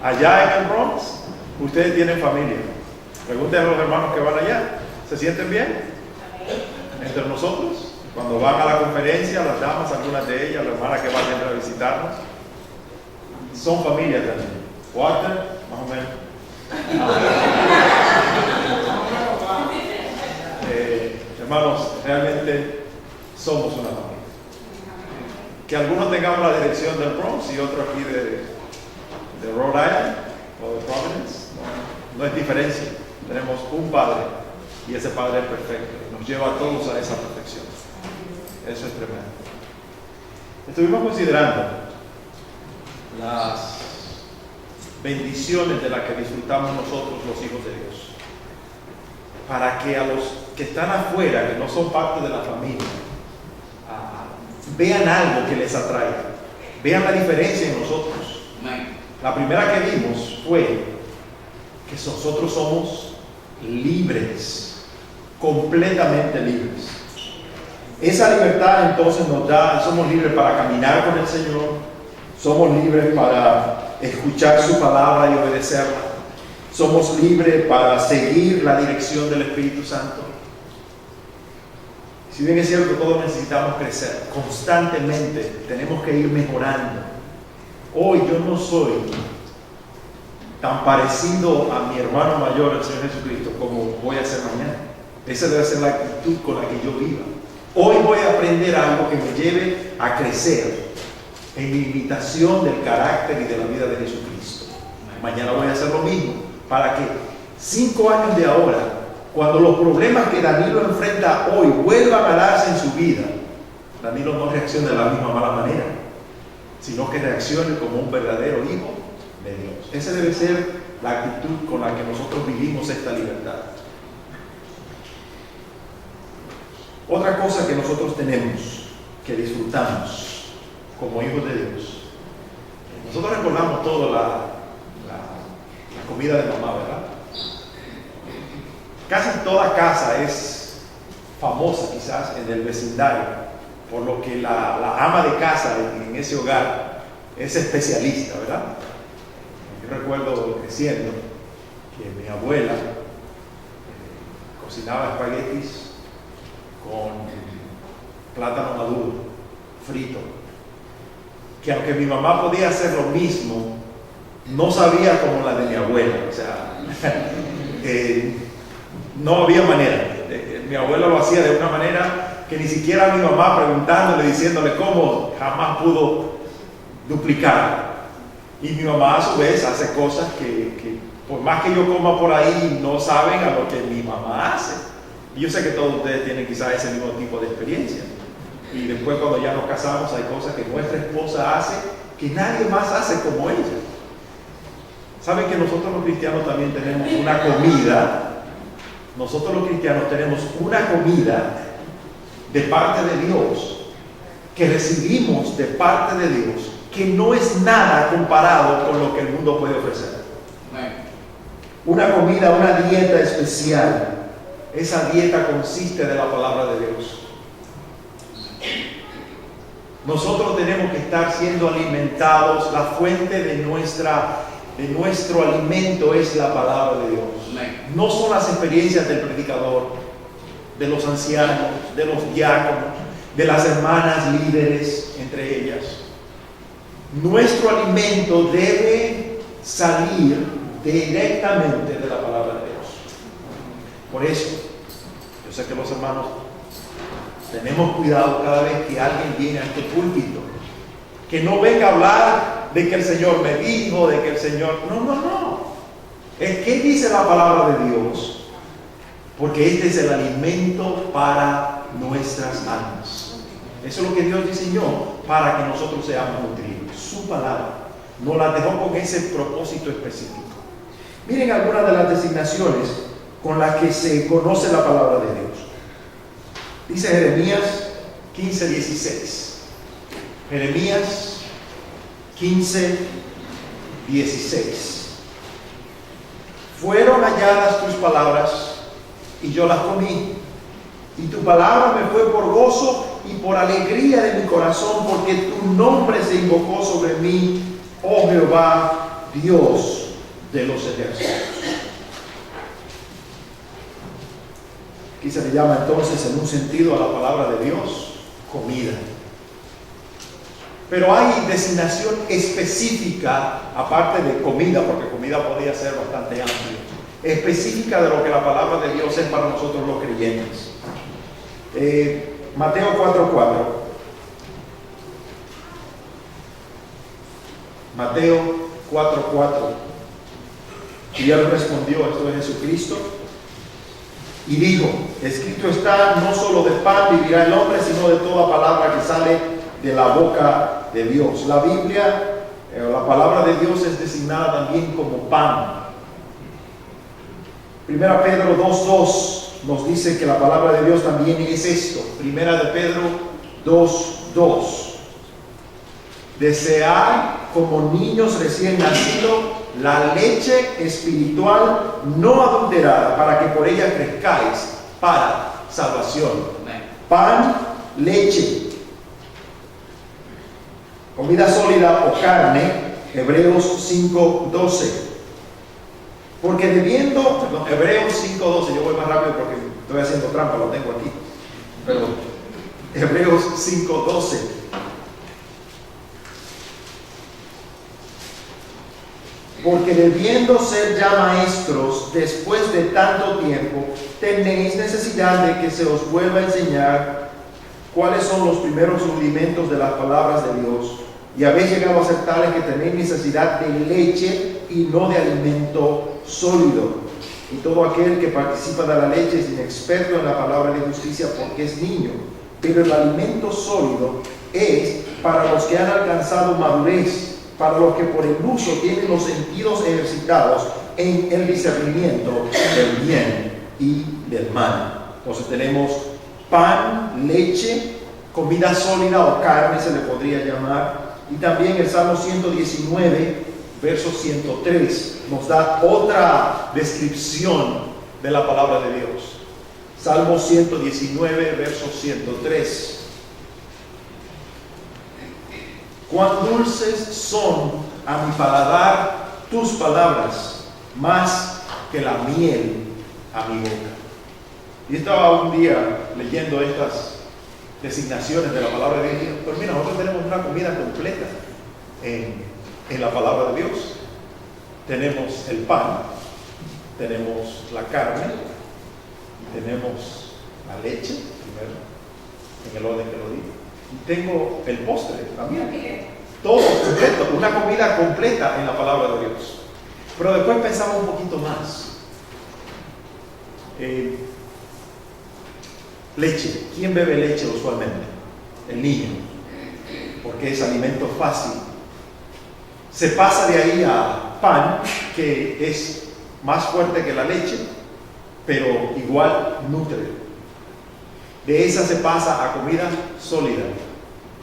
allá en el Bronx, ustedes tienen familia. Pregúntenle a los hermanos que van allá. ¿Se sienten bien? Entre nosotros, cuando van a la conferencia, las damas, algunas de ellas, la hermana que vayan a visitarnos, son familia también. Walter, más o menos. Hermanos, realmente somos una familia. Que algunos tengamos la dirección del Bronx y otros aquí de Rhode Island o de Providence, no es diferencia. Tenemos un Padre y ese Padre es perfecto. Nos lleva a todos a esa perfección. Eso es tremendo. Estuvimos considerando las bendiciones de las que disfrutamos nosotros los hijos de Dios, para que a los que están afuera, que no son parte de la familia, vean algo que les atraiga, vean la diferencia en nosotros. La primera que vimos fue que nosotros somos libres, completamente libres. Esa libertad entonces nos da, somos libres para caminar con el Señor, somos libres para escuchar su palabra y obedecerla, somos libres para seguir la dirección del Espíritu Santo. Si bien es cierto que todos necesitamos crecer, constantemente tenemos que ir mejorando. Hoy yo no soy tan parecido a mi hermano mayor, el Señor Jesucristo, como voy a ser mañana. Esa debe ser la actitud con la que yo viva. Hoy voy a aprender algo que me lleve a crecer en mi imitación del carácter y de la vida de Jesucristo. Mañana voy a hacer lo mismo, para que 5 años de ahora, cuando los problemas que Danilo enfrenta hoy vuelvan a darse en su vida, Danilo no reaccione de la misma mala manera, sino que reaccione como un verdadero hijo de Dios. Esa debe ser la actitud con la que nosotros vivimos esta libertad. Otra cosa que nosotros tenemos, que disfrutamos como hijos de Dios, nosotros recordamos toda la comida de mamá, ¿verdad? Casi toda casa es famosa quizás en el vecindario, por lo que la ama de casa en ese hogar es especialista, ¿verdad? Yo recuerdo creciendo que mi abuela cocinaba espaguetis con plátano maduro, frito, que aunque mi mamá podía hacer lo mismo, no sabía como la de mi abuela, o sea, no había manera. Mi abuela lo hacía de una manera que ni siquiera mi mamá preguntándole, diciéndole cómo, jamás pudo duplicar. Y mi mamá a su vez hace cosas que por más que yo coma por ahí, no saben a lo que mi mamá hace. Y yo sé que todos ustedes tienen quizás ese mismo tipo de experiencia. Y después cuando ya nos casamos hay cosas que nuestra esposa hace que nadie más hace como ella. ¿Saben que nosotros los cristianos también tenemos una comida? Nosotros los cristianos tenemos una comida de parte de Dios, que recibimos de parte de Dios, que no es nada comparado con lo que el mundo puede ofrecer. Una comida, una dieta especial. Esa dieta consiste de la palabra de Dios. Nosotros tenemos que estar siendo alimentados. La fuente de nuestro alimento es la palabra de Dios. No son las experiencias del predicador, de los ancianos, de los diáconos, de las hermanas líderes, entre ellas. Nuestro alimento debe salir directamente de la palabra de Dios. Por eso, yo sé que los hermanos tenemos cuidado cada vez que alguien viene a este púlpito, que no venga a hablar de que el Señor me dijo, de que el Señor... No. Es que dice la palabra de Dios, porque este es el alimento para nuestras almas. Eso es lo que Dios diseñó para que nosotros seamos nutridos. Su palabra nos la dejó con ese propósito específico. Miren algunas de las designaciones con las que se conoce la palabra de Dios. Dice Jeremías 15:16. Jeremías 15:16. Fueron halladas tus palabras y yo las comí, y tu palabra me fue por gozo y por alegría de mi corazón, porque tu nombre se invocó sobre mí, oh Jehová, Dios de los ejércitos. Aquí se le llama entonces en un sentido a la palabra de Dios comida. Pero hay designación específica, aparte de comida, porque comida podría ser bastante amplio, específica de lo que la palabra de Dios es para nosotros los creyentes. Mateo 4:4. Mateo 4:4. Y él respondió, esto es Jesucristo, y dijo: escrito está, no solo de pan vivirá el hombre, sino de toda palabra que sale de la boca de Dios. La Biblia, la palabra de Dios es designada también como pan. Primera Pedro 2:2 nos dice que la palabra de Dios también es esto. Primera de Pedro 2:2. Desead como niños recién nacidos la leche espiritual no adulterada, para que por ella crezcáis para salvación. Pan, leche, comida sólida o carne. Hebreos 5:12. Porque Hebreos 5:12, yo voy más rápido porque estoy haciendo trampa, lo tengo aquí. Pero Hebreos 5:12. Porque debiendo ser ya maestros después de tanto tiempo, tenéis necesidad de que se os vuelva a enseñar cuáles son los primeros rudimentos de las palabras de Dios, y habéis llegado a ser tales que tenéis necesidad de leche y no de alimento sólido. Y todo aquel que participa de la leche es inexperto en la palabra de justicia, porque es niño, pero el alimento sólido es para los que han alcanzado madurez, para los que por el uso tienen los sentidos ejercitados en el discernimiento del bien y del mal. Entonces tenemos pan, leche, comida sólida o carne se le podría llamar. Y también el Salmo 119, verso 103, nos da otra descripción de la palabra de Dios. Salmo 119, verso 103. Cuán dulces son a mi paladar tus palabras, más que la miel a mi boca. Y estaba un día leyendo estas designaciones de la palabra de Dios. Pero mira, nosotros tenemos una comida completa en la palabra de Dios. Tenemos el pan, tenemos la carne, y tenemos la leche, primero, en el orden que lo digo. Y tengo el postre también. Todo completo, una comida completa en la palabra de Dios. Pero después pensamos un poquito más. Leche. ¿Quién bebe leche usualmente? El niño, porque es alimento fácil. Se pasa de ahí a pan, que es más fuerte que la leche, pero igual nutre. De esa se pasa a comida sólida.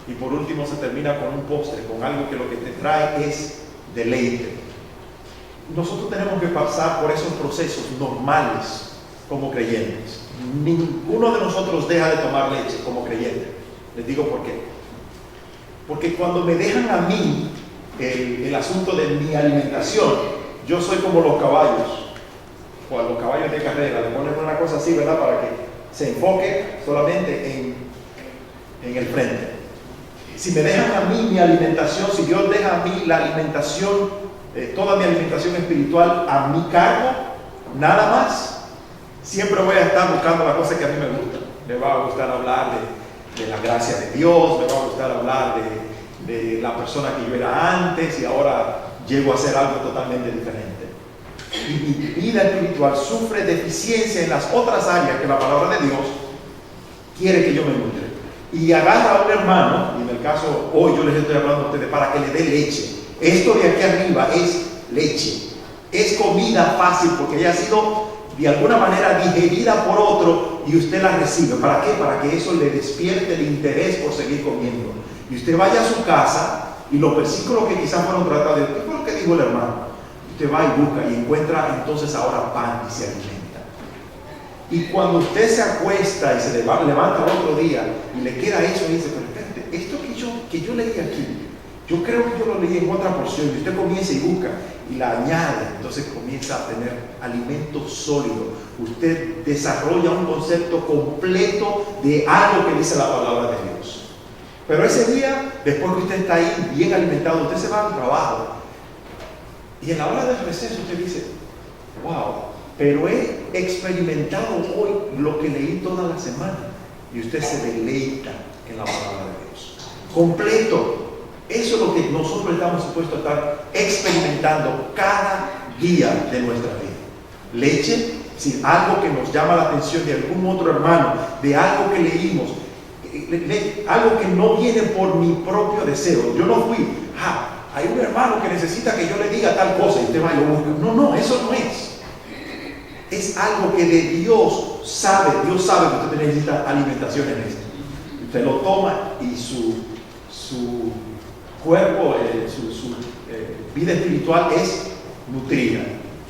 Y por último se termina con un postre, con algo que lo que te trae es deleite. Nosotros tenemos que pasar por esos procesos normales como creyentes. Ninguno de nosotros deja de tomar leche como creyente. Les digo por qué. Porque cuando me dejan a mí el asunto de mi alimentación, yo soy como los caballos. O a los caballos de carrera, le ponen una cosa así, ¿verdad? Para que se enfoque solamente en el frente. Si me dejan a mí mi alimentación, si Dios deja a mí la alimentación, toda mi alimentación espiritual a mi cargo, nada más, siempre voy a estar buscando las cosas que a mí me gustan. Me va a gustar hablar de la gracia de Dios, me va a gustar hablar de la persona que yo era antes y ahora llego a ser algo totalmente diferente. Y mi vida espiritual sufre deficiencia en las otras áreas que la palabra de Dios quiere que yo me nutre. Y agarra a un hermano, y en el caso hoy yo les estoy hablando a ustedes para que le dé leche. Esto de aquí arriba es leche, es comida fácil porque ya ha sido de alguna manera digerida por otro y usted la recibe. ¿Para qué? Para que eso le despierte el interés por seguir comiendo. Y usted vaya a su casa y los versículos que quizás fueron tratados, ¿qué fue lo que dijo el hermano? Usted va y busca y encuentra entonces ahora pan y se alimenta. Y cuando usted se acuesta y se levanta el otro día y le queda eso y dice, pero espérate, esto que yo leí aquí, Yo creo que yo lo leí en otra porción, y usted comienza y busca y la añade, entonces comienza a tener alimento sólido. Usted desarrolla un concepto completo de algo que dice la palabra de Dios. Pero ese día, después que usted está ahí bien alimentado, usted se va al trabajo y en la hora del receso usted dice, wow, pero he experimentado hoy lo que leí toda la semana, y usted se deleita en la palabra de Dios completo. Eso es lo que nosotros estamos supuestos a estar experimentando cada día de nuestra vida. Leche, si algo que nos llama la atención de algún otro hermano, de algo que leímos, algo que no viene por mi propio deseo. Yo no fui, hay un hermano que necesita que yo le diga tal cosa y usted va y lo busca. No, eso no es. Es algo que de Dios sabe que usted necesita alimentación en esto. Usted lo toma y su cuerpo, su vida espiritual es nutrida.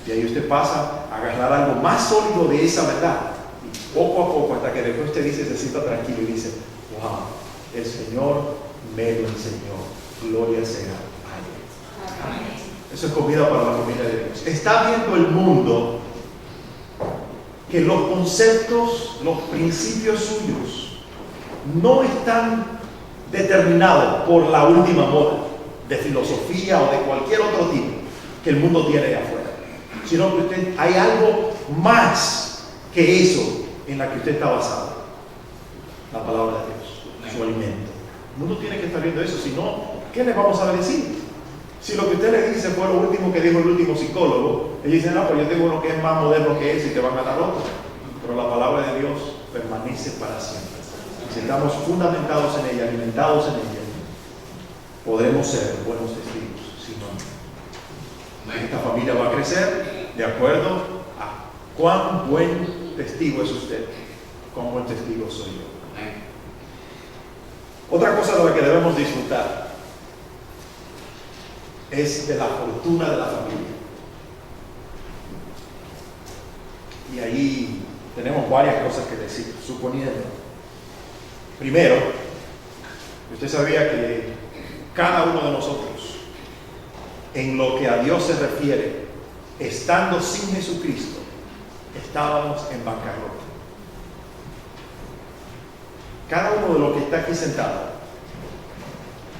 Y ahí usted pasa a agarrar algo más sólido de esa verdad. Y poco a poco, hasta que después usted se sienta tranquilo y dice, wow, el Señor me lo enseñó. Gloria sea a Él. Amén. Eso es comida para la familia de Dios. Está viendo el mundo que los conceptos, los principios suyos no están determinado por la última moda de filosofía o de cualquier otro tipo que el mundo tiene de afuera, sino que hay algo más que eso en la que usted está basado, la palabra de Dios, su alimento. El mundo tiene que estar viendo eso, si no, ¿qué les vamos a decir? Si lo que usted le dice fue lo último que dijo el último psicólogo, ellos dicen, no, pues yo tengo uno que es más moderno que ese y te van a dar otro, pero la palabra de Dios permanece para siempre. Si estamos fundamentados en ella, alimentados en ella, podremos ser buenos testigos. Si no, esta familia va a crecer de acuerdo a cuán buen testigo es usted, cuán buen testigo soy yo. Otra cosa de la que debemos disfrutar es de la fortuna de la familia. Y ahí tenemos varias cosas que decir, suponiendo. Primero, usted sabía que cada uno de nosotros, en lo que a Dios se refiere, estando sin Jesucristo, estábamos en bancarrota. Cada uno de los que está aquí sentado,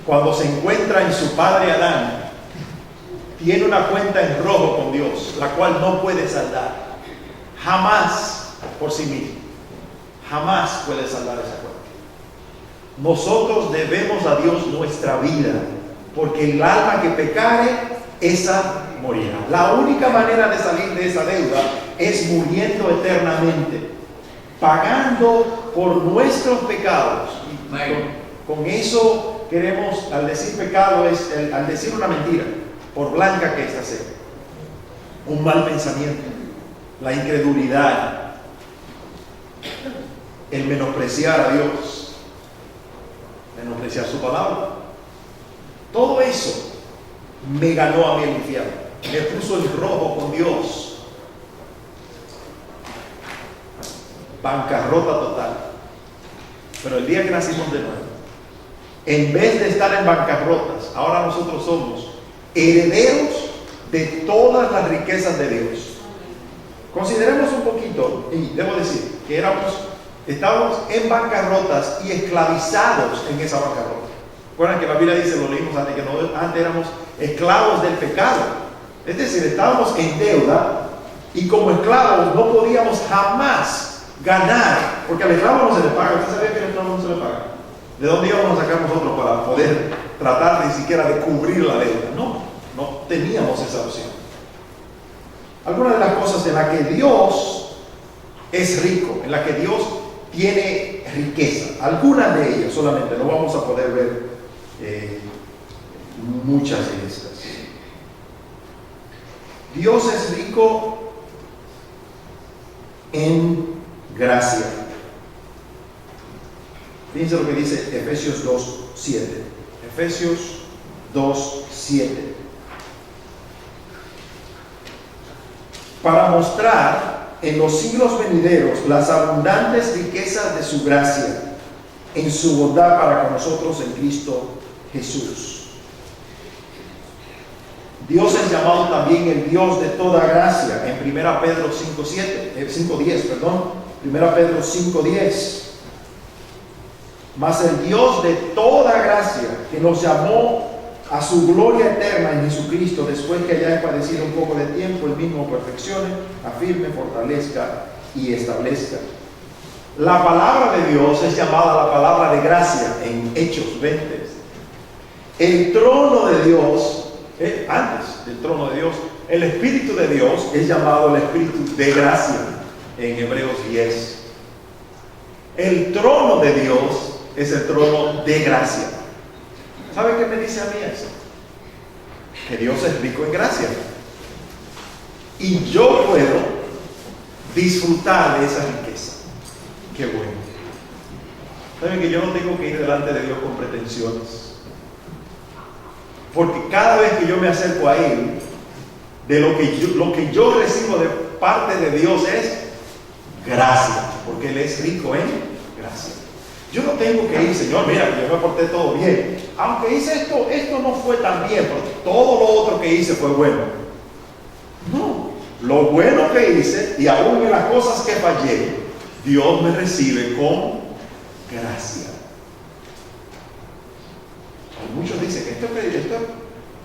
cuando se encuentra en su padre Adán, tiene una cuenta en rojo con Dios, la cual no puede saldar. Jamás por sí mismo. Jamás puede saldar esa cuenta. Nosotros debemos a Dios nuestra vida, porque el alma que pecare, esa morirá. La única manera de salir de esa deuda es muriendo eternamente, pagando por nuestros pecados. Y con eso queremos, al decir pecado, al decir una mentira, por blanca que ésta sea, un mal pensamiento, la incredulidad, el menospreciar a Dios, menospreciar su palabra. Todo eso me ganó a mí el infierno, me puso en rojo con Dios. Bancarrota total. Pero el día que nacimos de nuevo, en vez de estar en bancarrotas, ahora nosotros somos herederos de todas las riquezas de Dios. Consideremos un poquito, y debo decir que estábamos en bancarrotas y esclavizados en esa bancarrota. Recuerdan que la Biblia dice, lo leímos antes, que antes éramos esclavos del pecado. Es decir, estábamos en deuda y como esclavos no podíamos jamás ganar, porque al esclavo no se le paga. ¿Usted sabía que al esclavo no se le paga? ¿De dónde íbamos a sacar nosotros para poder tratar ni siquiera de cubrir la deuda? No teníamos esa opción. Algunas de las cosas en las que Dios es rico, en las que Dios tiene riqueza, algunas de ellas solamente, no vamos a poder ver muchas de estas. Dios es rico en gracia. Fíjense lo que dice Efesios 2:7. Efesios 2:7. Para mostrar en los siglos venideros las abundantes riquezas de su gracia en su bondad para con nosotros en Cristo Jesús. Dios es llamado también el Dios de toda gracia en 1 Pedro 5:10, perdón. 1 Pedro 5:10. Mas el Dios de toda gracia, que nos llamó a su gloria eterna en Jesucristo, después que haya padecido un poco de tiempo, el mismo perfeccione, afirme, fortalezca y establezca. La palabra de Dios es llamada la palabra de gracia en Hechos 20. El trono de Dios, antes del trono de Dios, el Espíritu de Dios es llamado el Espíritu de gracia en Hebreos 10. El trono de Dios es el trono de gracia. ¿Sabe qué me dice a mí eso? Que Dios es rico en gracia. Y yo puedo disfrutar de esa riqueza. Qué bueno. ¿Saben que yo no tengo que ir delante de Dios con pretensiones? Porque cada vez que yo me acerco a Él, de lo que yo recibo de parte de Dios es gracia. Porque Él es rico en gracia. Yo no tengo que ir, Señor, mira, yo me porté todo bien. Aunque hice esto no fue tan bien, pero todo lo otro que hice fue bueno. No, lo bueno que hice y aún en las cosas que fallé, Dios me recibe con gracia. Muchos dicen que esto es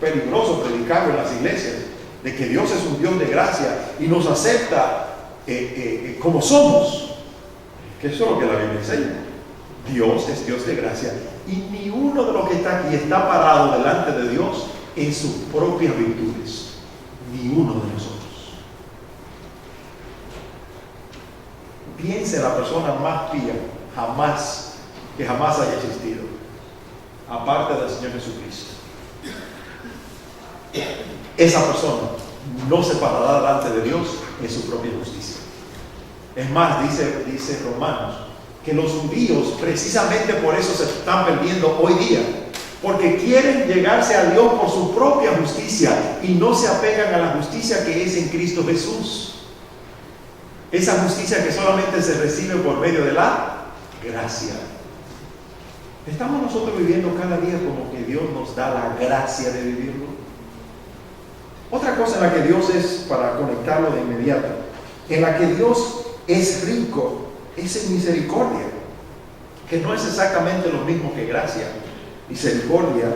peligroso predicarlo en las iglesias, de que Dios es un Dios de gracia y nos acepta como somos. Que eso es lo que la Biblia enseña. Dios es Dios de gracia y ni uno de los que está aquí está parado delante de Dios en sus propias virtudes. Ni uno de nosotros. Piense en la persona más pía que jamás haya existido, aparte del Señor Jesucristo. Esa persona no se parará delante de Dios en su propia justicia. Es más, dice Romanos, que los judíos precisamente por eso se están perdiendo hoy día, porque quieren llegarse a Dios por su propia justicia y no se apegan a la justicia que es en Cristo Jesús. Esa justicia que solamente se recibe por medio de la gracia. ¿Estamos nosotros viviendo cada día como que Dios nos da la gracia de vivirlo? Otra cosa en la que Dios es, para conectarlo de inmediato, en la que Dios es rico, es en misericordia, que no es exactamente lo mismo que gracia. Misericordia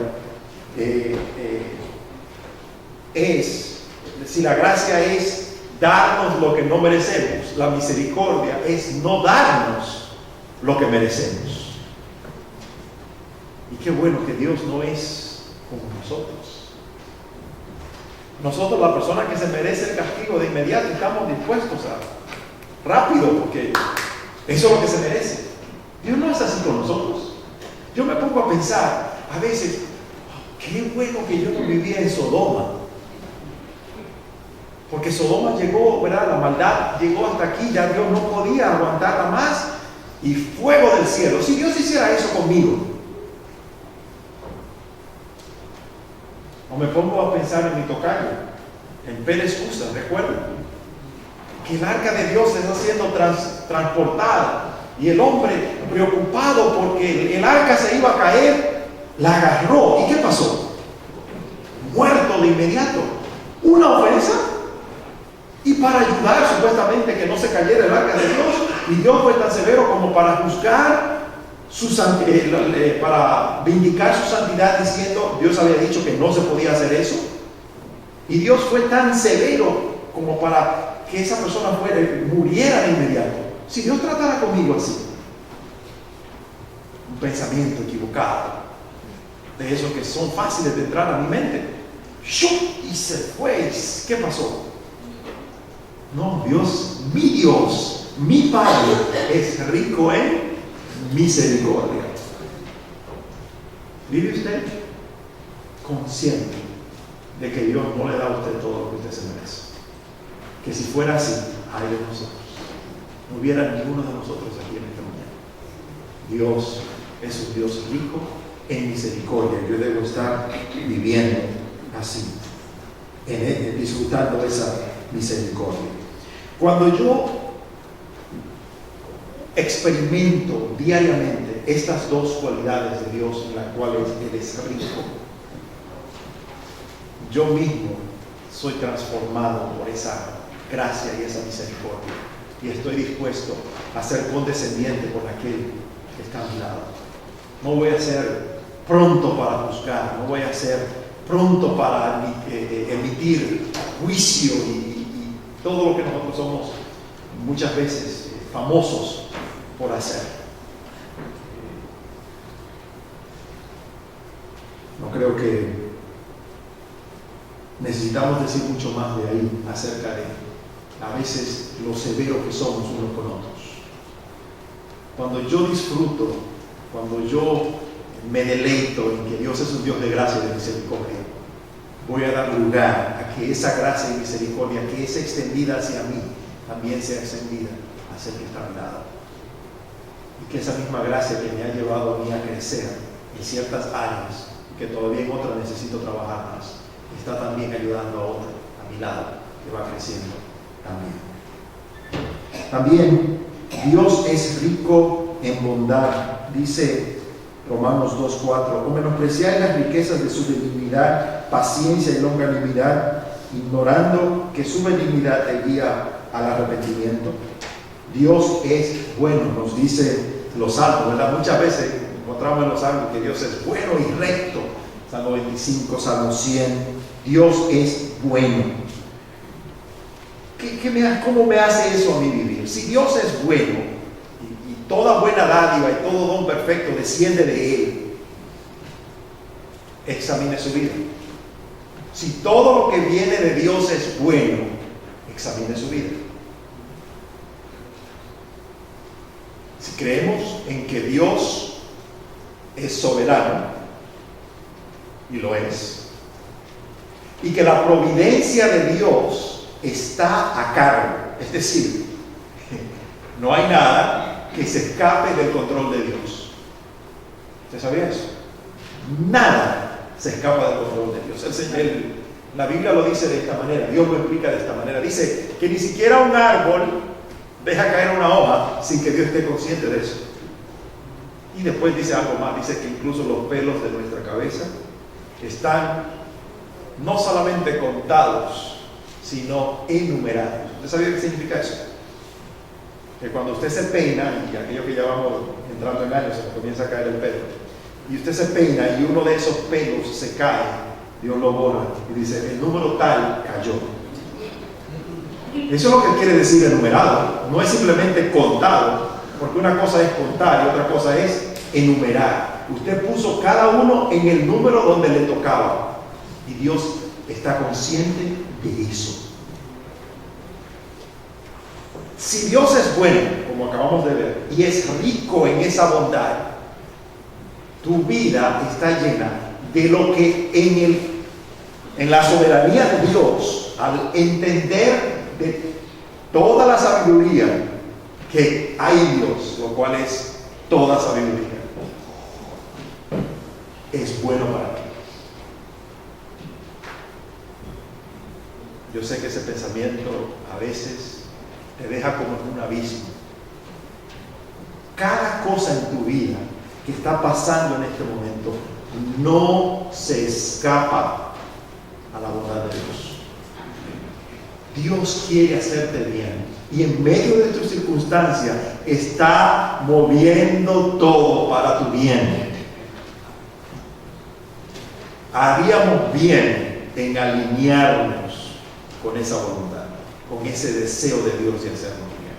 si la gracia es darnos lo que no merecemos, la misericordia es no darnos lo que merecemos. Y qué bueno que Dios no es como nosotros. Nosotros, la persona que se merece el castigo de inmediato, estamos dispuestos a rápido, porque eso es lo que se merece. Dios no es así con nosotros. Yo me pongo a pensar a veces, qué bueno que yo no vivía en Sodoma, porque Sodoma llegó, ¿verdad? La maldad llegó hasta aquí, ya Dios no podía aguantarla más, y fuego del cielo. Si Dios hiciera eso conmigo, o me pongo a pensar en mi tocayo, en Pérez Usa, recuerden que el arca de Dios está siendo transportada y el hombre preocupado porque el arca se iba a caer, la agarró. ¿Y qué pasó? Muerto de inmediato. Una ofensa. Y para ayudar supuestamente que no se cayera el arca de Dios, y Dios fue tan severo como para juzgar para vindicar su santidad, diciendo, Dios había dicho que no se podía hacer eso, y Dios fue tan severo como para que esa persona muriera de inmediato. Si Dios tratara conmigo así, un pensamiento equivocado, de esos que son fáciles de entrar a mi mente, y se fue. ¿Qué pasó? No, Dios, mi Padre es rico en misericordia. ¿Vive usted consciente de que Dios no le da a usted todo lo que usted se merece? Que si fuera así, ay de nosotros, no hubiera ninguno de nosotros aquí en esta mañana. Dios es un Dios rico en misericordia. Yo debo estar viviendo así, disfrutando de esa misericordia. Cuando yo experimento diariamente estas dos cualidades de Dios en las cuales Él es rico, yo mismo soy transformado por esa gracia y esa misericordia. Y estoy dispuesto a ser condescendiente con aquel que está a mi lado. No voy a ser pronto para juzgar, no voy a ser pronto para emitir juicio y todo lo que nosotros somos muchas veces famosos por hacer. No creo que necesitamos decir mucho más de ahí acerca de a veces lo severo que somos unos con otros. Cuando yo disfruto, cuando yo me deleito en que Dios es un Dios de gracia y de misericordia, voy a dar lugar a que esa gracia y misericordia que es extendida hacia mí también sea extendida hacia el que está a mi lado. Y que esa misma gracia que me ha llevado a mí a crecer en ciertas áreas, que todavía en otras necesito trabajar más, está también ayudando a otra a mi lado que va creciendo también. También Dios es rico en bondad, dice Romanos 2:4, o menospreciáis las riquezas de su benignidad, paciencia y longanimidad, ignorando que su benignidad te guía al arrepentimiento. Dios es bueno, nos dice los salmos, ¿verdad? Muchas veces encontramos en los salmos que Dios es bueno y recto. Salmo 25, Salmo 100, Dios es bueno. ¿Cómo me hace eso a mí vivir? Si Dios es bueno y toda buena dádiva y todo don perfecto desciende de Él, examine su vida. Si todo lo que viene de Dios es bueno, examine su vida. Si creemos en que Dios es soberano, y lo es, y que la providencia de Dios está a cargo, es decir, no hay nada que se escape del control de Dios. ¿Usted sabía eso? Nada se escapa del control de Dios. La Biblia lo dice de esta manera, Dios lo explica de esta manera. Dice que ni siquiera un árbol deja caer una hoja sin que Dios esté consciente de eso. Y después dice algo más, dice que incluso los pelos de nuestra cabeza están no solamente contados, sino enumerados. ¿Usted sabía qué significa eso? Que cuando usted se peina, y aquello que ya vamos entrando en años, se le comienza a caer el pelo, y usted se peina y uno de esos pelos se cae, Dios lo borra y dice, el número tal cayó. Eso es lo que quiere decir enumerado, no es simplemente contado, porque una cosa es contar y otra cosa es enumerar. Usted puso cada uno en el número donde le tocaba y Dios está consciente de eso. Si Dios es bueno, como acabamos de ver, y es rico en esa bondad, tu vida está llena de lo que en la soberanía de Dios, al entender de toda la sabiduría que hay en Dios, lo cual es toda sabiduría, es bueno para ti. Yo sé que ese pensamiento a veces te deja como en un abismo. Cada cosa en tu vida que está pasando en este momento no se escapa a la bondad de Dios. Dios quiere hacerte bien y en medio de tu circunstancia está moviendo todo para tu bien. Haríamos bien en alinearnos con esa voluntad, con ese deseo de Dios de hacernos bien,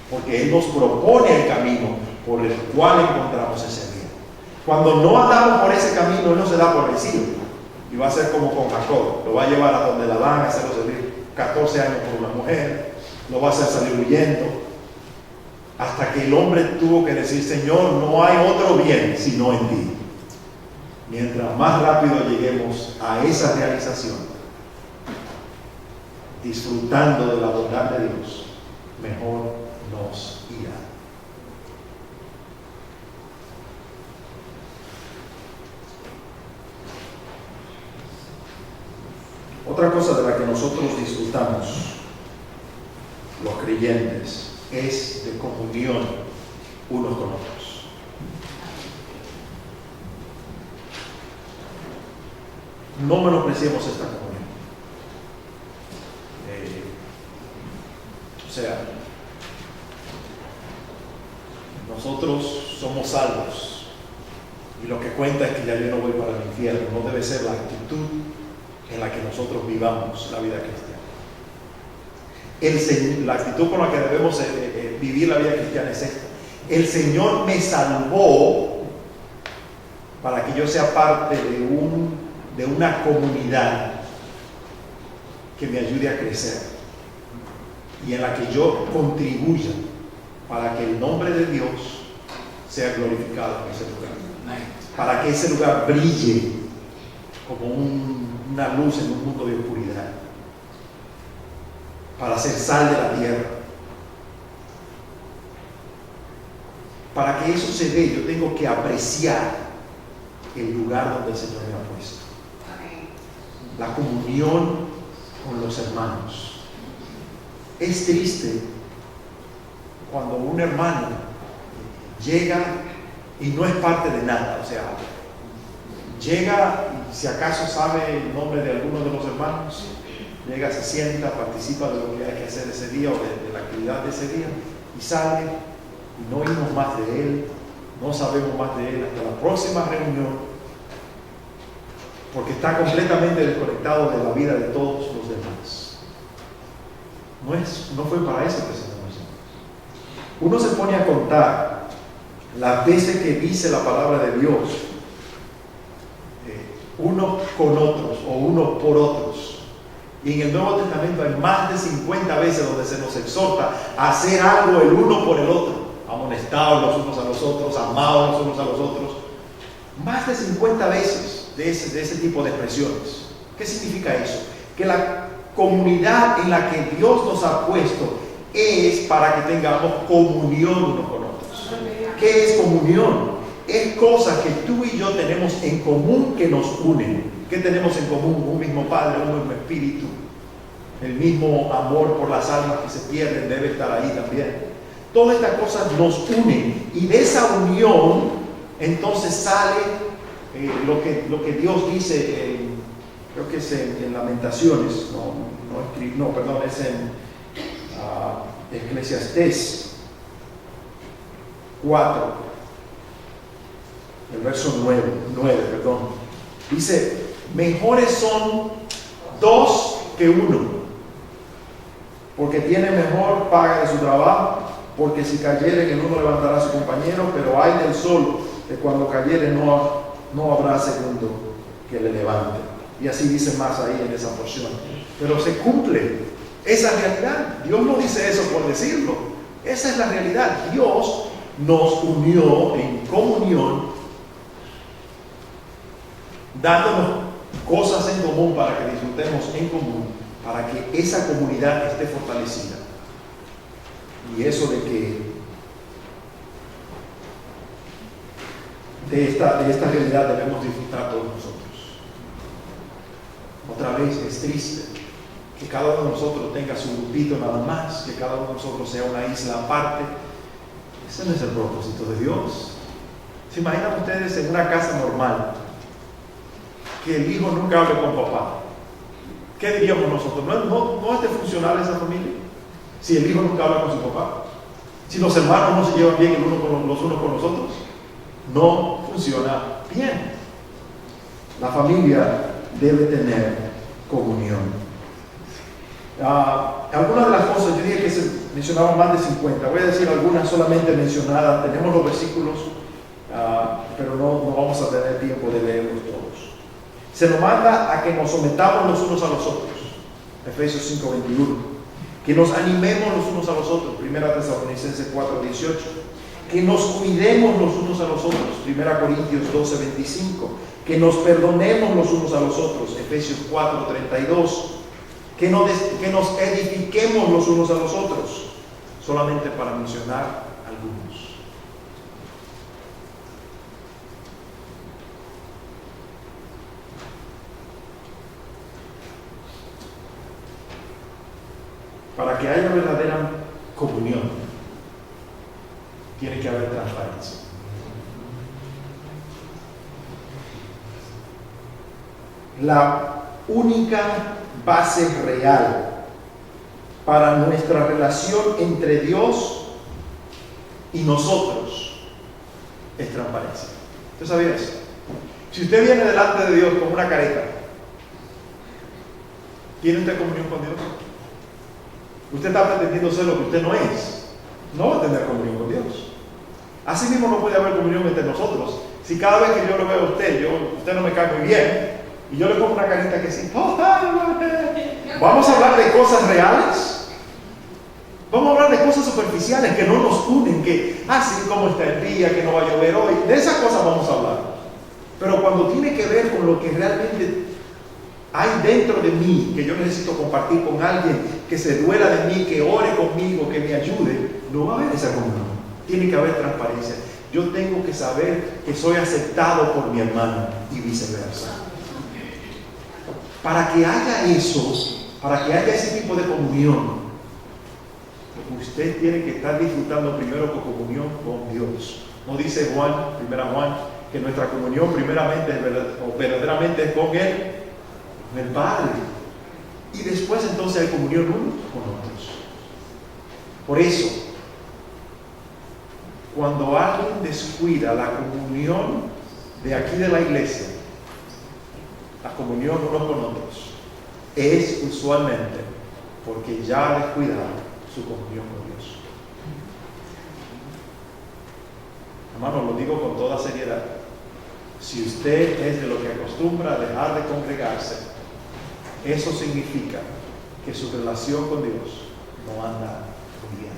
porque Él nos propone el camino por el cual encontramos ese bien. Cuando no andamos por ese camino, Él no se da por vencido y va a ser como con Jacob, lo va a llevar a donde la van a hacerlo servir 14 años por una mujer, lo va a hacer salir huyendo, hasta que el hombre tuvo que decir, Señor, no hay otro bien sino en ti. Mientras más rápido lleguemos a esa realización, disfrutando de la bondad de Dios, mejor nos irá. Otra cosa de la que nosotros disfrutamos, los creyentes, es de comunión unos con otros. No menospreciemos esta comunión. nosotros somos salvos y lo que cuenta es que ya yo no voy para el infierno. No debe ser la actitud en la que nosotros vivamos la vida cristiana. La actitud con la que debemos vivir la vida cristiana es esta: el Señor me salvó para que yo sea parte de una comunidad que me ayude a crecer y en la que yo contribuya para que el nombre de Dios sea glorificado en ese lugar, para que ese lugar brille como una luz en un mundo de oscuridad, para ser sal de la tierra. Para que eso se dé, yo tengo que apreciar el lugar donde el Señor me ha puesto. La comunión con los hermanos. Es triste cuando un hermano llega y no es parte de nada. O sea, llega y si acaso sabe el nombre de alguno de los hermanos, llega, se sienta, participa de lo que hay que hacer ese día o de la actividad de ese día y sale y no oímos más de él, no sabemos más de él hasta la próxima reunión, porque está completamente desconectado de la vida de todos los demás. No fue para eso que el Señor nos llamó. Uno se pone a contar las veces que dice la palabra de Dios, uno con otros o uno por otros. Y en el Nuevo Testamento hay más de 50 veces donde se nos exhorta a hacer algo el uno por el otro, amonestados los unos a los otros, amados los unos a los otros. Más de 50 veces de ese tipo de expresiones. ¿Qué significa eso? Que la comunidad en la que Dios nos ha puesto es para que tengamos comunión unos con otros. ¿Qué es comunión? Es cosas que tú y yo tenemos en común que nos unen. ¿Qué tenemos en común? Un mismo Padre, un mismo Espíritu. El mismo amor por las almas que se pierden debe estar ahí también. Todas estas cosas nos unen y de esa unión entonces sale lo que Dios dice, creo que es en Lamentaciones, es en Eclesiastés 4, el verso 9, dice: mejores son dos que uno, porque tiene mejor paga de su trabajo, porque si cayere en uno levantará a su compañero, pero hay del solo, que cuando cayere no habrá segundo que le levante. Y así dice más ahí en esa porción. Pero se cumple esa realidad. Dios no dice eso por decirlo. Esa es la realidad. Dios nos unió en comunión, dándonos cosas en común para que disfrutemos en común, para que esa comunidad esté fortalecida. Y eso de esta realidad debemos disfrutar todos nosotros. Otra vez, es triste que cada uno de nosotros tenga su grupito nada más, que cada uno de nosotros sea una isla aparte. Ese no es el propósito de Dios. ¿Se imaginan ustedes en una casa normal que el hijo nunca hable con papá? ¿Qué diríamos nosotros? ¿No es de funcional esa familia? Si el hijo nunca habla con su papá, si los hermanos no se llevan bien los unos con los otros, no funciona bien. La familia debe tener comunión. Algunas de las cosas, yo dije que se mencionaban más de 50, voy a decir algunas solamente mencionadas. Tenemos los versículos, pero no vamos a tener tiempo de leerlos todos. Se nos manda a que nos sometamos los unos a los otros, Efesios 5:21. Que nos animemos los unos a los otros, 1 Tesalonicenses 4:18. Que nos cuidemos los unos a los otros, 1 Corintios 12:25. Que nos perdonemos los unos a los otros, Efesios 4:32. Que nos edifiquemos los unos a los otros, solamente para mencionar algunos. Para que haya verdadera comunión, tiene que haber transparencia. La única base real para nuestra relación entre Dios y nosotros es transparencia. ¿Usted sabía eso? Si usted viene delante de Dios con una careta, ¿tiene usted comunión con Dios? Usted está pretendiendo ser lo que usted no es. No va a tener comunión con Dios. Así mismo no puede haber comunión entre nosotros. Si cada vez que yo lo veo a usted, usted no me cae muy bien, y yo le pongo una carita que sí, ¿vamos a hablar de cosas reales? Vamos a hablar de cosas superficiales que no nos unen, que así como está el día, que no va a llover hoy, de esas cosas vamos a hablar. Pero cuando tiene que ver con lo que realmente hay dentro de mí, que yo necesito compartir con alguien, que se duela de mí, que ore conmigo, que me ayude, no va a haber esa comunión. Tiene que haber transparencia. Yo tengo que saber que soy aceptado por mi hermano y viceversa. Para que haya eso, para que haya ese tipo de comunión, usted tiene que estar disfrutando primero con comunión con Dios. No dice Juan, 1 Juan, que nuestra comunión primeramente verdaderamente es con el Padre. Y después entonces hay comunión unos con otros. Por eso, cuando alguien descuida la comunión de aquí de la iglesia, la comunión unos con otros, es usualmente porque ya ha descuidado su comunión con Dios. Hermano, lo digo con toda seriedad. Si usted es de lo que acostumbra a dejar de congregarse, eso significa que su relación con Dios no anda muy bien.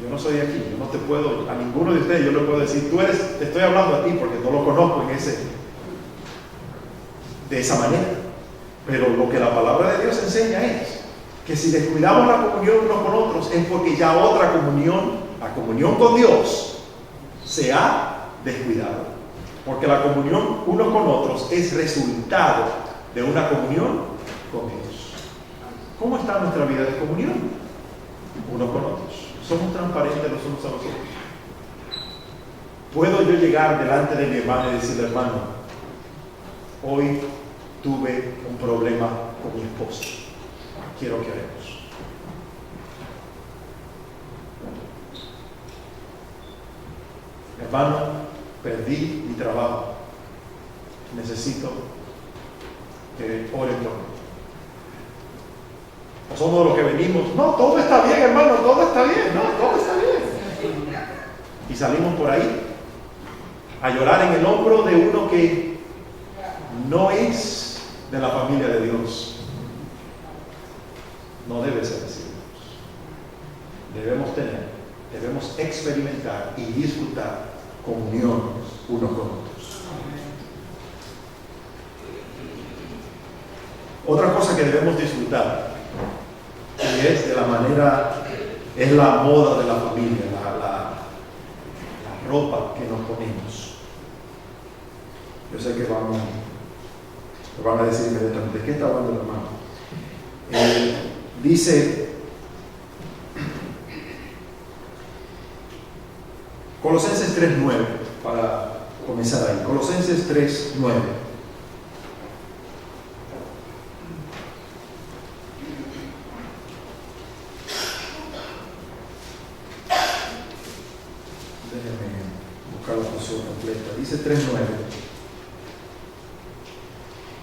Yo no soy de aquí, yo no te puedo, a ninguno de ustedes yo le puedo decir, te estoy hablando a ti porque no lo conozco de esa manera. Pero lo que la palabra de Dios enseña es que si descuidamos la comunión unos con otros es porque ya otra comunión, la comunión con Dios, se ha descuidado. Porque la comunión unos con otros es resultado de una comunión con Dios. ¿Cómo está nuestra vida de comunión? Unos con otros. ¿Somos transparentes los unos a los otros? ¿Puedo yo llegar delante de mi hermano y decirle, hermano, hoy tuve un problema con mi esposa, quiero que oremos? Hermano, perdí mi trabajo, necesito que oren por mí. O somos de los que venimos, no, todo está bien, hermano, todo está bien, no, todo está bien. Y salimos por ahí a llorar en el hombro de uno que no es de la familia de Dios. No debe ser así. Debemos experimentar y disfrutar comunión unos con otros. Otra cosa que debemos disfrutar, y es de la manera, es la moda de la familia, la ropa que nos ponemos. Yo sé que van a decir inmediatamente, ¿de qué está hablando el hermano? Dice Colosenses 3:9, para comenzar ahí. Colosenses 3:9. Déjenme buscar la porción completa. Dice 3:9.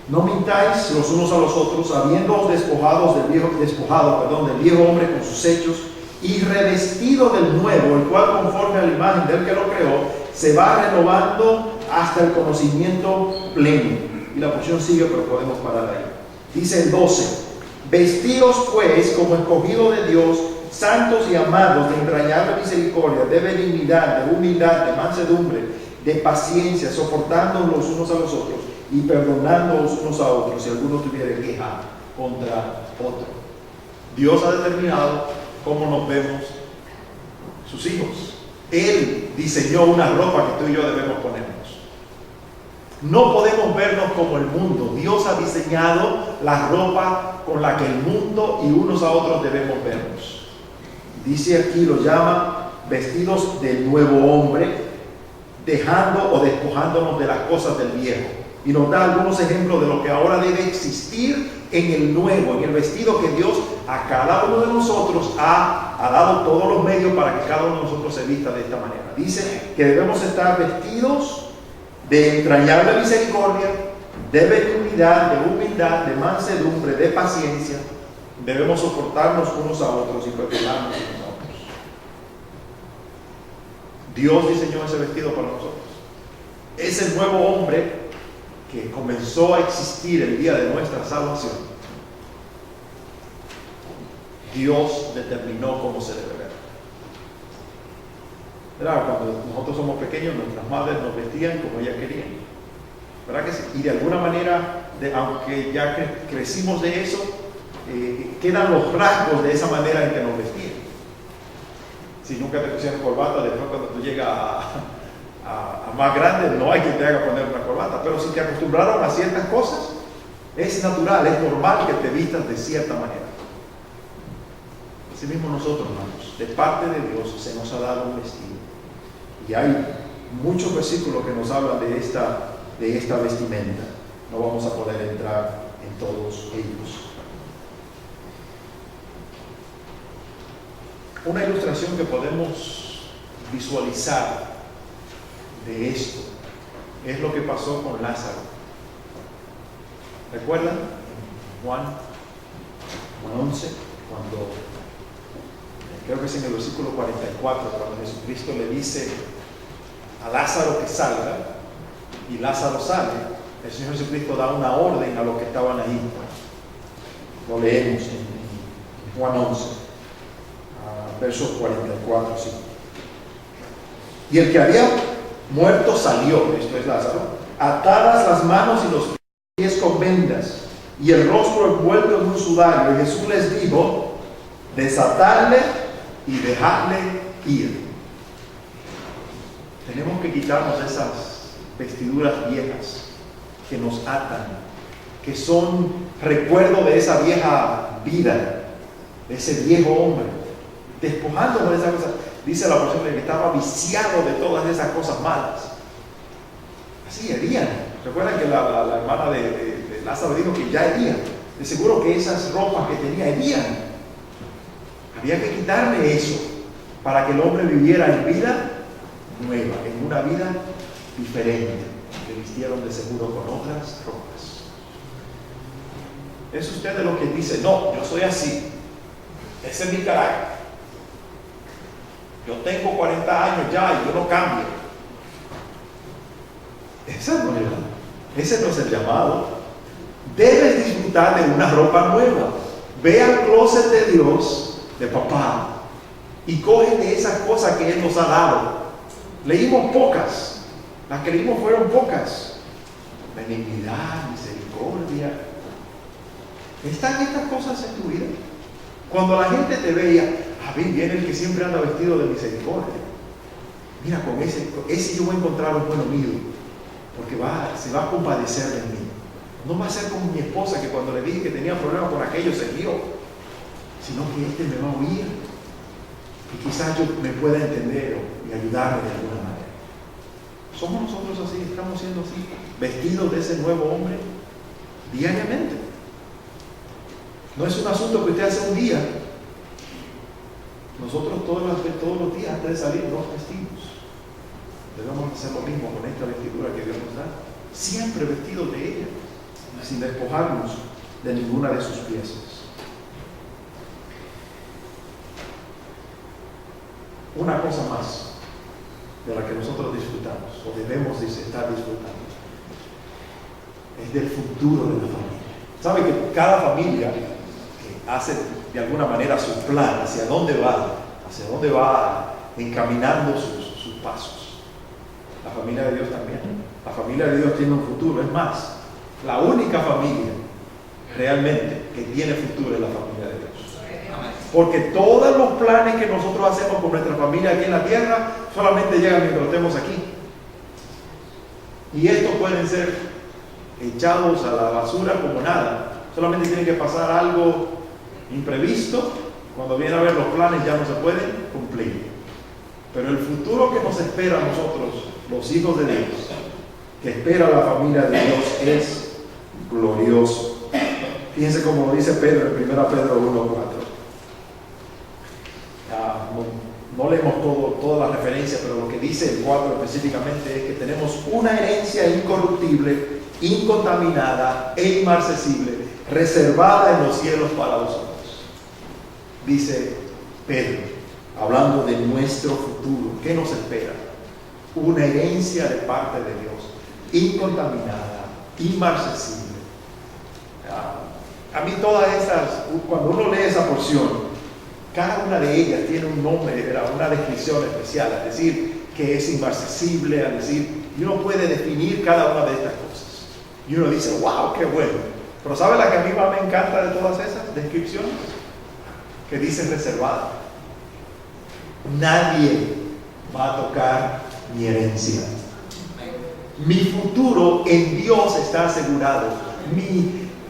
No mintáis los unos a los otros, habiéndoos despojado del viejo hombre con sus hechos, y revestido del nuevo, el cual conforme a la imagen del que lo creó, se va renovando hasta el conocimiento pleno. Y la porción sigue, pero podemos parar ahí. Dice el 12: vestíos pues como escogidos de Dios, santos y amados, de entrañable misericordia, de benignidad, de humildad, de mansedumbre, de paciencia, soportando los unos a los otros y perdonando los unos a otros si alguno tuviera queja contra otro. Dios ha determinado cómo nos vemos sus hijos. Él diseñó una ropa que tú y yo debemos ponernos. No podemos vernos como el mundo. Dios ha diseñado la ropa con la que el mundo y unos a otros debemos vernos. Dice aquí, lo llama vestidos del nuevo hombre, dejando o despojándonos de las cosas del viejo. Y nos da algunos ejemplos de lo que ahora debe existir en el nuevo, en el vestido que Dios a cada uno de nosotros ha dado todos los medios para que cada uno de nosotros se vista de esta manera. Dice que debemos estar vestidos de entrañable misericordia, de benignidad, de humildad, de mansedumbre, de paciencia. Debemos soportarnos unos a otros y perdonarnos unos a otros. Dios diseñó ese vestido para nosotros. Es el nuevo hombre que comenzó a existir el día de nuestra salvación. Dios determinó cómo se debe ver. ¿Verdad? Cuando nosotros somos pequeños, nuestras madres nos vestían como ellas querían. ¿Verdad que sí? Y de alguna manera, aunque ya crecimos de eso, quedan los rasgos de esa manera en que nos vestían. Si nunca te pusieron corbata, después cuando tú llegas a más grande, no hay quien te haga poner una corbata. Pero si te acostumbraron a ciertas cosas, es natural, es normal que te vistas de cierta manera. Así mismo nosotros, hermanos, de parte de Dios se nos ha dado un vestido. Y hay muchos versículos que nos hablan de esta vestimenta. No vamos a poder entrar en todos ellos. Una ilustración que podemos visualizar de esto es lo que pasó con Lázaro. ¿Recuerdan? En Juan 11, cuando creo que es en el versículo 44, cuando Jesucristo le dice a Lázaro que salga y Lázaro sale, el Señor Jesucristo da una orden a los que estaban ahí. Lo leemos en Juan 11, versos 44, sí. Y el que había muerto salió, esto es Lázaro, atadas las manos y los pies con vendas y el rostro envuelto en un sudario. Y Jesús les dijo: desatadle y dejadle ir. Tenemos que quitarnos esas vestiduras viejas que nos atan, que son recuerdo de esa vieja vida, de ese viejo hombre, despojándonos de esas cosas. Dice la persona que estaba viciado de todas esas cosas malas. Así herían. Recuerdan que la hermana de Lázaro dijo que ya herían. De seguro que esas ropas que tenía herían. Había que quitarle eso para que el hombre viviera en vida nueva, en una vida diferente. Le vistieron de seguro con otras ropas. ¿Es usted de los que dice: no, yo soy así, ese es mi carácter, yo tengo 40 años ya y yo no cambio? Esa no es ese no es el llamado. Debes disfrutar de una ropa nueva. Ve al closet de Dios, de papá, y coge de esas cosas que Él nos ha dado. Leímos pocas, las que leímos fueron pocas. Benignidad, misericordia. ¿Están estas cosas en tu vida? Cuando la gente te veía: a mí viene el que siempre anda vestido de misericordia. Mira, con ese yo voy a encontrar un buen amigo, porque se va a compadecer de mí. No va a ser como mi esposa, que cuando le dije que tenía problemas con aquello se rió, sino que este me va a oír y quizás yo me pueda entender y ayudarme de alguna manera. ¿Somos nosotros así? ¿Estamos siendo así? ¿Vestidos de ese nuevo hombre diariamente? No es un asunto que usted hace un día. Nosotros todos los días, antes de salir, nos vestimos. Debemos hacer lo mismo con esta vestidura que Dios nos da. Siempre vestidos de ella, sin despojarnos de ninguna de sus piezas. Una cosa más de la que nosotros disfrutamos, o debemos estar disfrutando, es del futuro de la familia. ¿Sabe que cada familia hace de alguna manera su plan, hacia dónde va encaminando sus pasos? La familia de Dios también. La familia de Dios tiene un futuro. Es más, la única familia realmente que tiene futuro es la familia de Dios. Porque todos los planes que nosotros hacemos con nuestra familia aquí en la tierra solamente llegan mientras estemos aquí. Y estos pueden ser echados a la basura como nada. Solamente tiene que pasar algo imprevisto. Cuando viene a ver, los planes ya no se pueden cumplir. Pero el futuro que nos espera a nosotros, los hijos de Dios, que espera a la familia de Dios es glorioso. Fíjense como lo dice Pedro en 1 Pedro 1:4. No leemos toda la referencia, pero lo que dice el 4 específicamente es que tenemos una herencia incorruptible, incontaminada e inmarcesible, reservada en los cielos para vosotros. Dice Pedro, hablando de nuestro futuro, ¿qué nos espera? Una herencia de parte de Dios, incontaminada, inmarcesible. A mí todas estas, cuando uno lee esa porción, cada una de ellas tiene un nombre, una descripción especial, es decir, que es inmarcesible, es decir, y uno puede definir cada una de estas cosas. Y uno dice, wow, qué bueno. Pero ¿sabe la que a mí más me encanta de todas esas descripciones? Que dice reservada. Nadie va a tocar mi herencia. Mi futuro en Dios está asegurado.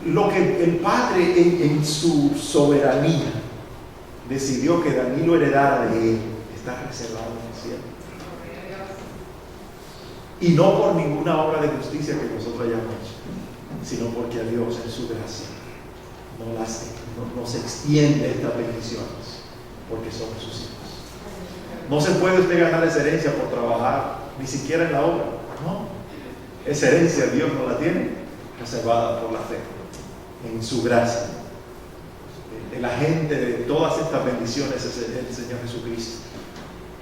Lo que el Padre en su soberanía decidió que Danilo heredara de él, está reservado en el cielo. Y no por ninguna obra de justicia que nosotros hayamos hecho, sino porque a Dios en su gracia nos extiende estas bendiciones, porque somos sus hijos. No se puede usted ganar esa herencia por trabajar, ni siquiera en la obra. No, esa herencia Dios no la tiene reservada por la fe, en su gracia. El agente de todas estas bendiciones es el Señor Jesucristo,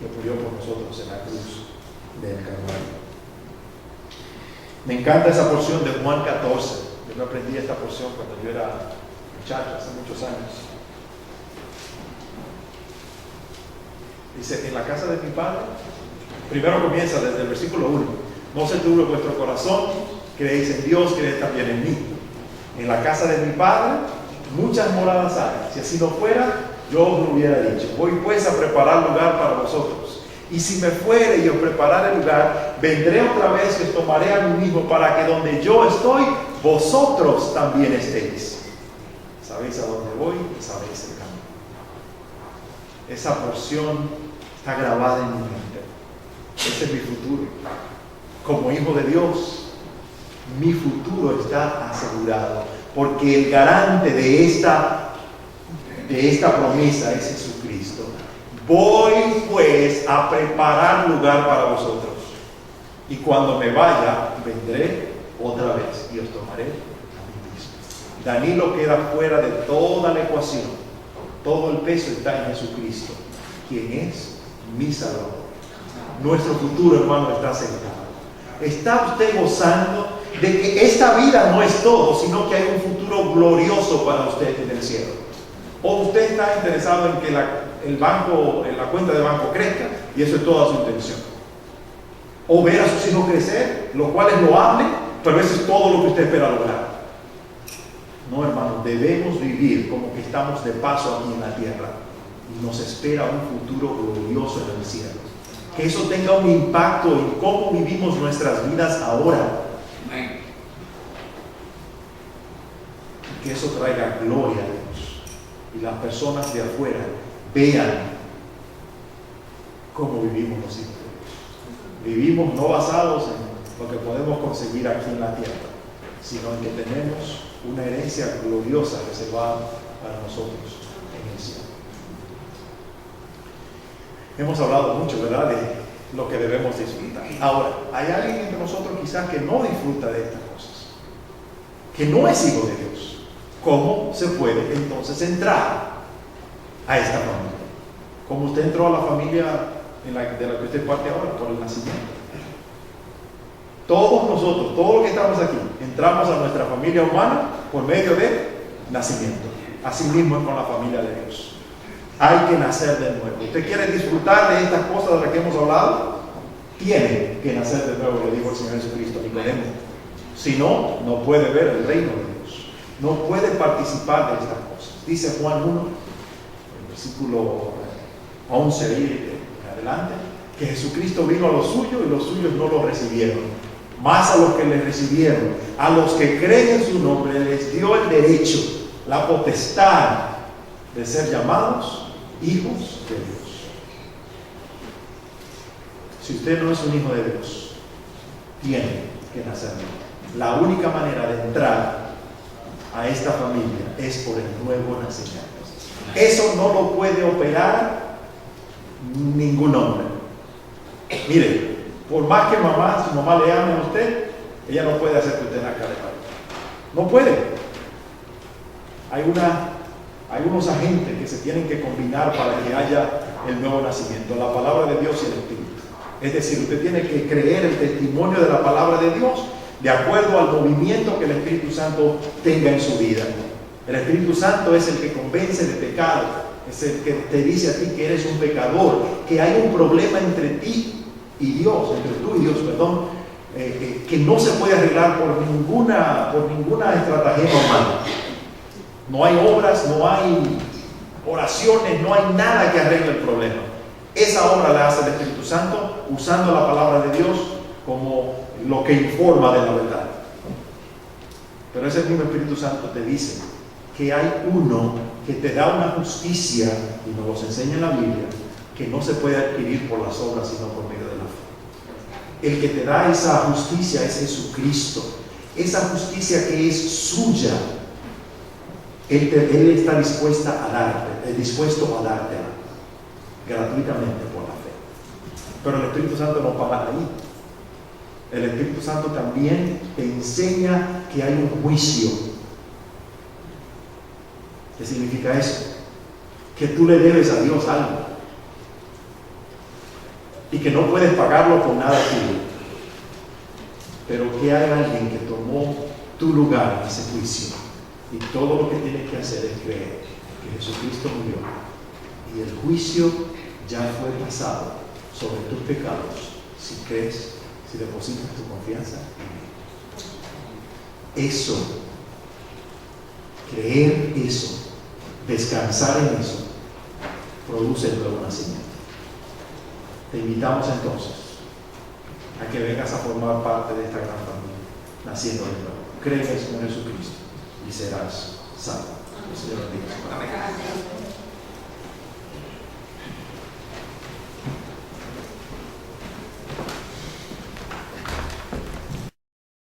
que murió por nosotros en la cruz del Calvario. Me encanta esa porción de Juan 14. Yo me aprendí esta porción cuando yo era muchacho, hace muchos años. Dice, en la casa de mi Padre, primero comienza desde el versículo 1. No se turbe vuestro corazón, creéis en Dios, creéis también en mí. En la casa de mi Padre muchas moradas hay. Si así no fuera, yo os lo hubiera dicho. Voy pues a preparar lugar para vosotros. Y si me fuere y os preparare lugar, vendré otra vez y os tomaré a mí mismo, para que donde yo estoy, vosotros también estéis. Sabéis a dónde voy y sabéis el camino. Esa porción está grabada en mi mente. Ese es mi futuro. Como hijo de Dios, mi futuro está asegurado, porque el garante de esta promesa es Jesucristo. Voy pues a preparar lugar para vosotros, y cuando me vaya, vendré otra vez y os tomaré a mí mismo. Danilo queda fuera de toda la ecuación. Todo el peso está en Jesucristo, quien es mi Salvador. Nuestro futuro, hermano, está asegurado. ¿Está usted gozando de que esta vida no es todo, sino que hay un futuro glorioso para usted en el cielo? ¿O usted está interesado en que la cuenta de banco crezca y eso es toda su intención? ¿O ver a sus hijos crecer, lo cual es loable, pero eso es todo lo que usted espera lograr? No, hermano, debemos vivir como que estamos de paso aquí en la tierra y nos espera un futuro glorioso en el cielo. Que eso tenga un impacto en cómo vivimos nuestras vidas ahora. Y que eso traiga gloria a Dios. Y las personas de afuera vean cómo vivimos los hijos de Dios. Vivimos no basados en lo que podemos conseguir aquí en la tierra, sino en que tenemos una herencia gloriosa reservada para nosotros en el cielo. Hemos hablado mucho, ¿verdad?, de lo que debemos disfrutar. Ahora, hay alguien entre nosotros quizás que no disfruta de estas cosas, que no es hijo de Dios. ¿Cómo se puede entonces entrar a esta familia? ¿Cómo usted entró a la familia de la que usted parte ahora? Por el nacimiento. Todos nosotros, todos los que estamos aquí, entramos a nuestra familia humana por medio de nacimiento. Así mismo es con la familia de Dios. Hay que nacer de nuevo. ¿Usted quiere disfrutar de estas cosas de las que hemos hablado? Tiene que nacer de nuevo, le dijo el Señor Jesucristo a Nicodemo. Si no, no puede ver el reino de Dios. No puede participar de estas cosas. Dice Juan 1, el versículo 11 ahí en adelante, que Jesucristo vino a los suyos y los suyos no lo recibieron. Más a los que le recibieron, a los que creen en su nombre, les dio el derecho, la potestad de ser llamados hijos de Dios. Si usted no es un hijo de Dios, tiene que nacer. La única manera de entrar a esta familia es por el nuevo nacimiento. Eso no lo puede operar ningún hombre. Mire, por más que su mamá le ame a usted, ella no puede hacer que usted nazca de nuevo. No puede. Hay unos agentes que se tienen que combinar para que haya el nuevo nacimiento, la palabra de Dios y el Espíritu. Es decir, usted tiene que creer el testimonio de la palabra de Dios de acuerdo al movimiento que el Espíritu Santo tenga en su vida. El Espíritu Santo es el que convence de pecado, es el que te dice a ti que eres un pecador, que hay un problema entre ti y Dios, entre tú y Dios, perdón, que no se puede arreglar por ninguna estratagema humana. No hay obras, no hay oraciones, no hay nada que arregle el problema. Esa obra la hace el Espíritu Santo usando la palabra de Dios como lo que informa de la verdad. Pero ese mismo Espíritu Santo te dice que hay uno que te da una justicia, y nos los enseña en la Biblia, que no se puede adquirir por las obras sino por medio de la fe. El que te da esa justicia es Jesucristo. Esa justicia que es suya, Él está dispuesto a darte gratuitamente por la fe. Pero el Espíritu Santo no para ahí. El Espíritu Santo también te enseña que hay un juicio. ¿Qué significa eso? Que tú le debes a Dios algo y que no puedes pagarlo con nada tuyo, pero que hay alguien que tomó tu lugar en ese juicio, y todo lo que tienes que hacer es creer que Jesucristo murió y el juicio ya fue pasado sobre tus pecados si crees, si depositas tu confianza en Él. Eso, creer eso, descansar en eso, produce el nuevo nacimiento. Te invitamos entonces a que vengas a formar parte de esta gran familia, naciendo de nuevo. Crees en Jesucristo y serás salvo. El Señor bendiga. Amén.